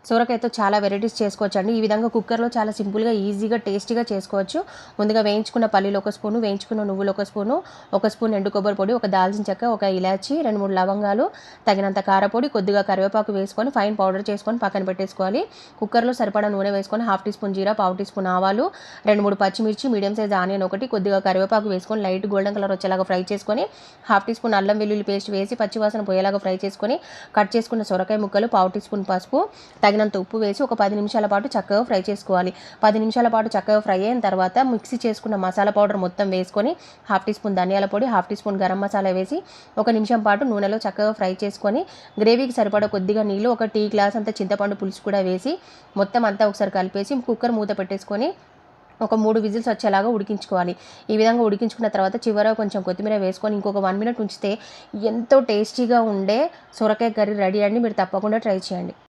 సొరకాయతో చాలా వెరైటీస్ చేసుకోవచ్చండి. ఈ విధంగా కుక్కర్లో చాలా సింపుల్గా ఈజీగా టేస్టీగా చేసుకోవచ్చు. ముందుగా వేయించుకున్న పల్లీలు ఒక స్పూను, వేయించుకున్న నువ్వులు ఒక స్పూను, ఒక స్పూన్ ఎండు కొబ్బరి పొడి, ఒక దాల్చిన చెక్క, ఒక ఇలాచి, 2-3 లవంగాలు, తగినంత కారపొడి, కొద్దిగా కరివేపాకు వేసుకొని ఫైన్ పౌడర్ చేసుకొని పక్కన పెట్టేసుకోవాలి. కుక్కర్లో సరిపడా నూనె వేసుకొని 1/2 టీ స్పూన్ జీరా, 1/2 టీ స్పూన్ ఆవాలు, 2-3 పచ్చిమిర్చి, మీడియం సైజ్ ఆనియన్ ఒకటి, కొద్దిగా కరివేపాకు వేసుకొని లైట్ గోల్డెన్ కలర్ వచ్చేలాగా ఫ్రై చేసుకొని 1/2 టీ స్పూన్ అల్లం వెల్లుల్లి పేస్ట్ వేసి పచ్చివాసన పోయేలాగా ఫ్రై చేసుకొని కట్ చేసుకున్న సొరకాయ ముక్కలు, 1/2 టీ స్పూన్ పసుపు, తగినంత ఉప్పు వేసి ఒక 10 నిమిషాల పాటు చక్కగా ఫ్రై చేసుకోవాలి. 10 నిమిషాల పాటు చక్కగా ఫ్రై అయిన తర్వాత మిక్సీ చేసుకున్న మసాలా పౌడర్ మొత్తం వేసుకొని 1/2 టీ స్పూన్ ధనియాల పొడి, 1/2 టీ స్పూన్ గరం మసాలా వేసి 1 నిమిషం పాటు నూనెలో చక్కగా ఫ్రై చేసుకొని గ్రేవీకి సరిపడా కొద్దిగా నీళ్ళు, ఒక టీ గ్లాస్ అంత చింతపండు పులుసు కూడా వేసి మొత్తం అంతా ఒకసారి కలిపేసి కుక్కర్ మూత పెట్టేసుకొని ఒక 3 విజిల్స్ వచ్చేలాగా ఉడికించుకోవాలి. ఈ విధంగా ఉడికించుకున్న తర్వాత చివరగా కొంచెం కొత్తిమీర వేసుకొని ఇంకొక 1 మినిట్ ఉంచితే ఎంతో టేస్టీగా ఉండే సొరకాయ కర్రీ రెడీ అండి. మీరు తప్పకుండా ట్రై చేయండి.